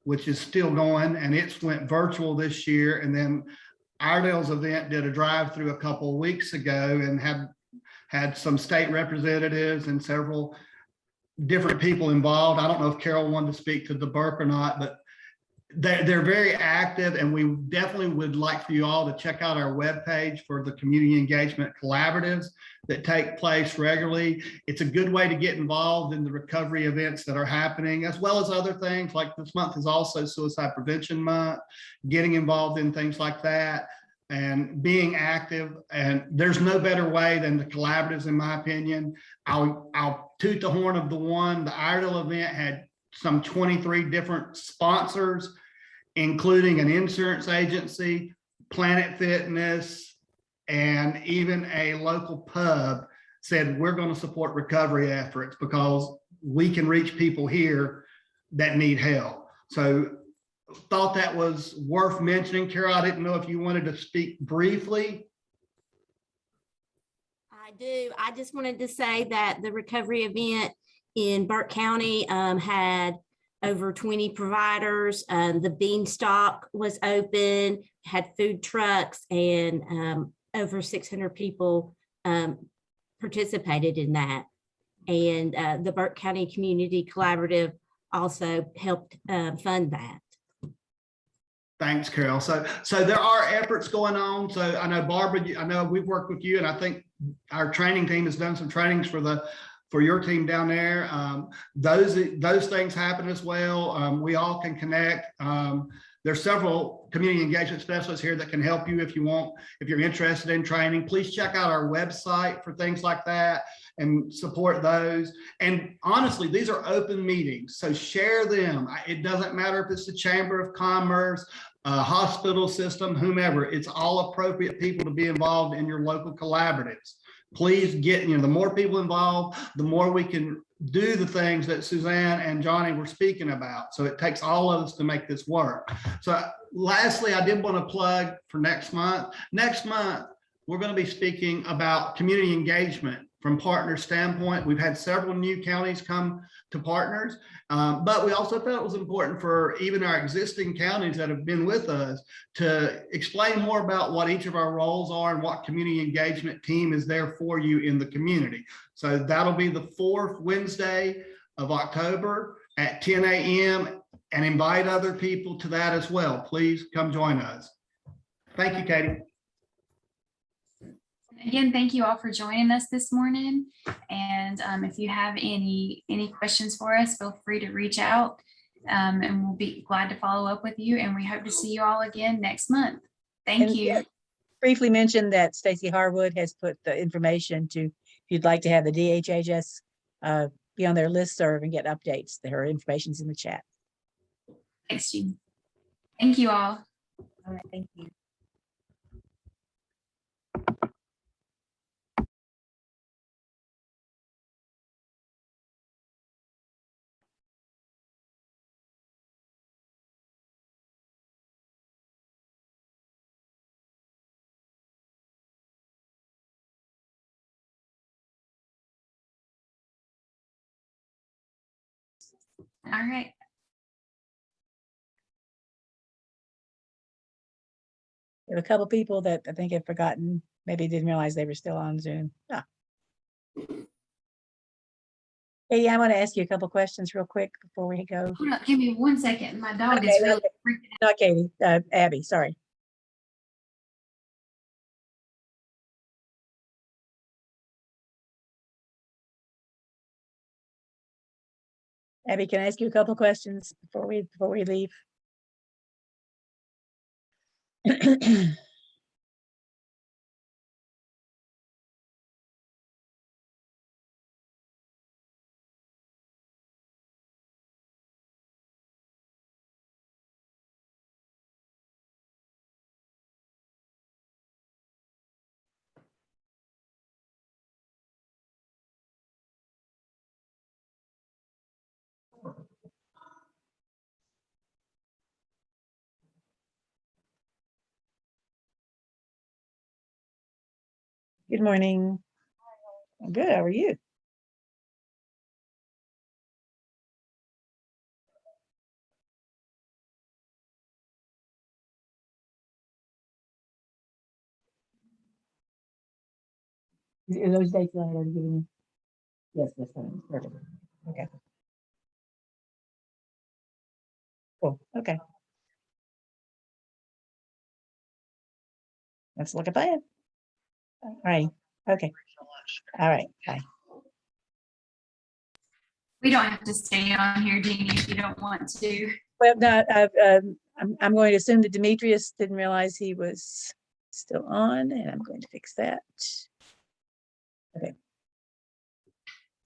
which is still going, and it's went virtual this year. And then Iredale's event did a drive-through a couple of weeks ago and had some state representatives and several different people involved. I don't know if Carol wanted to speak to the Burke or not, but they're very active, and we definitely would like for you all to check out our webpage for the community engagement collaboratives that take place regularly. It's a good way to get involved in the recovery events that are happening, as well as other things. Like this month is also Suicide Prevention Month, getting involved in things like that and being active. And there's no better way than the collaboratives, in my opinion. I'll toot the horn of the Iredale event had some 23 different sponsors, including an insurance agency, Planet Fitness, and even a local pub said, we're going to support recovery efforts because we can reach people here that need help. So thought that was worth mentioning. Carol, I didn't know if you wanted to speak briefly. I do. I just wanted to say that the recovery event in Burke County had over 20 providers. The Beanstalk was open, had food trucks, and over 600 people participated in that. And the Burke County Community Collaborative also helped fund that. Thanks, Carol. So there are efforts going on. So I know, Barbara, I know we've worked with you, and I think our training team has done some trainings for your team down there. Those things happen as well. We all can connect. There's several community engagement specialists here that can help you if you're interested in training. Please check out our website for things like that and support those. And honestly, these are open meetings, so share them. It doesn't matter if it's the Chamber of Commerce, hospital system, whomever. It's all appropriate people to be involved in your local collaboratives. please get, the more people involved, the more we can do the things that Suzanne and Johnny were speaking about. So it takes all of us to make this work. So lastly, I did want to plug for next month. Next month, we're going to be speaking about community engagement from partner standpoint. We've had several new counties come to partners, but we also felt it was important for even our existing counties that have been with us to explain more about what each of our roles are and what community engagement team is there for you in the community. So that'll be the 4th Wednesday of October at 10 a.m. and invite other people to that as well. Please come join us. Thank you, Katie. Again, thank you all for joining us this morning. And if you have any questions for us, feel free to reach out and we'll be glad to follow up with you. And we hope to see you all again next month. Thank And you. briefly mention that Stacy Harwood has put the information to, if you'd like to have the DHHS be on their listserv and get updates, her information's in the chat. Thanks, Jean. Thank you all. All right, thank you. All right. There are a couple people that I think have forgotten, maybe didn't realize they were still on Zoom. Hey, I want to ask you a couple questions real quick before we go. Hold on, give me 1 second. My dog Okay, is really freaking out. Not Katie, Abby, sorry. Abby, can I ask you a couple questions before we leave? Good morning. I'm good. How are you? Are those dates that I already given you? Yes, that's fine. Perfect. Okay. Cool. Okay. Let's look at that. All right. Okay. All right. Bye. We don't have to stay on here, Jeannie, if you don't want to. Well, no, I'm going to assume that Demetrius didn't realize he was still on, and I'm going to fix that. Okay.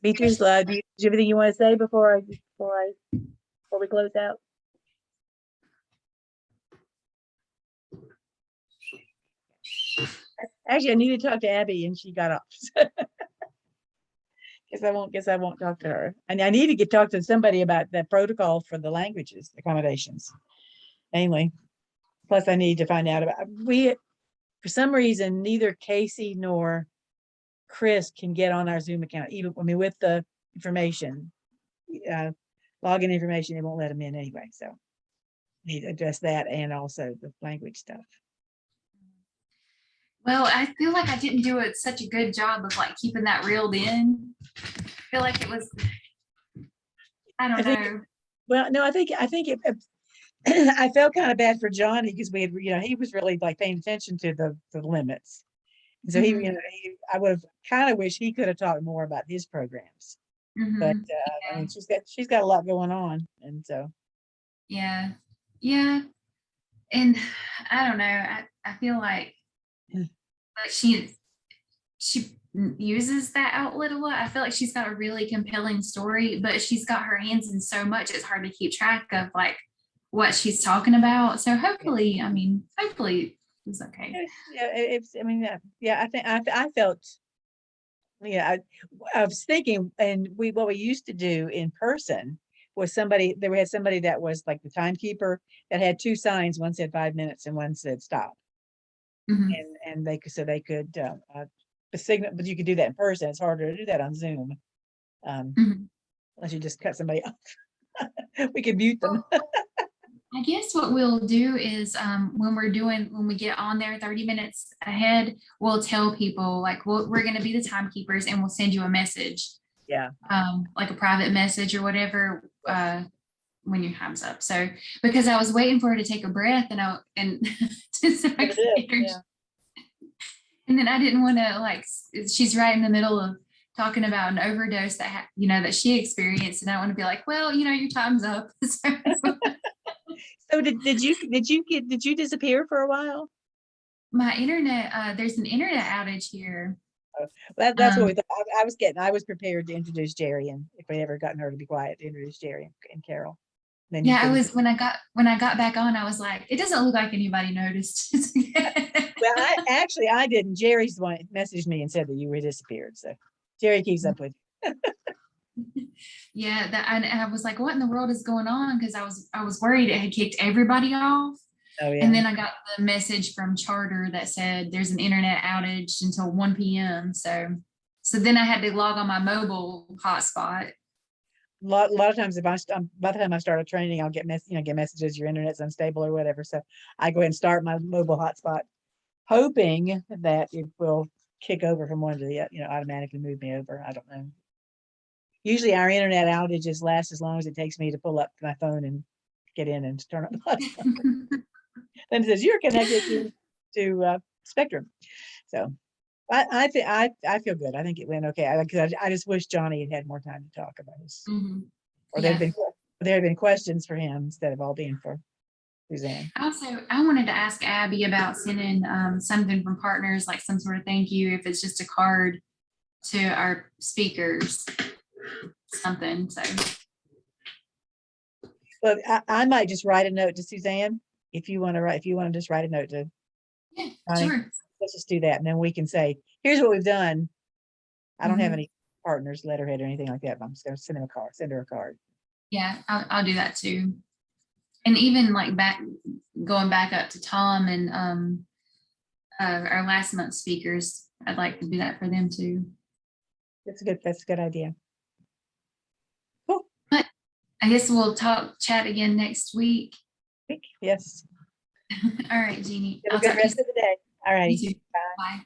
Demetrius, do you have anything you want to say before we close out? Actually, I need to talk to Abby, and she got off. Guess I won't talk to her. And I need to talk to somebody about the protocol for the languages accommodations. Anyway, plus I need to find out about for some reason, neither Casey nor Chris can get on our Zoom account, even with the information, login information, they won't let them in anyway. So need to address that and also the language stuff. Well, I feel like I didn't do such a good job of like keeping that reeled in. I feel like it was, I don't know. Well, no, I think it, I felt kind of bad for Johnny because we had, he was really like paying attention to the limits. And so I would have kind of wished he could have talked more about his programs. But I mean, she's got a lot going on, and so. Yeah. And I don't know. I feel like she uses that outlet a lot. I feel like she's got a really compelling story, but she's got her hands in so much, it's hard to keep track of like what she's talking about. So hopefully it's okay. Yeah, I think I felt Yeah, I was thinking, and what we used to do in person was we had somebody that was like the timekeeper that had two signs. One said 5 minutes and one said stop. Mhm. And they could the signal, but you could do that in person. It's harder to do that on Zoom. Mhm. Unless you just cut somebody off. We could mute them. I guess what we'll do is when we get on there 30 minutes ahead, we'll tell people like we're going to be the timekeepers and we'll send you a message. Yeah. Like a private message or whatever when your time's up. So because I was waiting for her to take a breath and so I could get her. Yeah. And then I didn't want to she's right in the middle of talking about an overdose that that she experienced, and I want to be like, well, your time's up. So did you disappear for a while? My internet, there's an internet outage here. That's what we thought. I was prepared to introduce Jerry, and if we ever gotten her to be quiet, to introduce Jerry and Carol. Then Yeah, I was when I got back on, I was like, it doesn't look like anybody noticed. Well, I didn't. Jerry's the one that messaged me and said that you were disappeared. So Jerry keeps up with you. Yeah, and I was like, what in the world is going on? Because I was worried it had kicked everybody off. Oh yeah. And then I got the message from Charter that said there's an internet outage until 1 p.m. So then I had to log on my mobile hotspot. A lot of times, by the time I start a training, I'll get messages, your internet's unstable or whatever. So I go ahead and start my mobile hotspot, hoping that it will kick over from one to the automatically move me over. I don't know. Usually our internet outages last as long as it takes me to pull up my phone and get in and turn up the hotspot. Then it says you're connected to Spectrum. So I feel good. I think it went okay. I just wish Johnny had more time to talk about this. Mhm. Or there had been questions for him instead of all being for Suzanne. Also, I wanted to ask Abby about sending something from partners, like some sort of thank you, if it's just a card to our speakers, something. So, But I might just write a note to Suzanne if you want to just write a note to. yeah, Johnny. sure. Let's just do that, and then we can say, "Here's what we've done." I don't have Mhm. any partners letterhead or anything like that, but I'm just going to send her a card. Yeah, I'll do that too. And even going back up to Tom and our last month's speakers, I'd like to do that for them too. That's a good idea. But I guess we'll chat again next week. Yes. All right, Jeannie. Have a good rest of the day. All right. You too. Bye.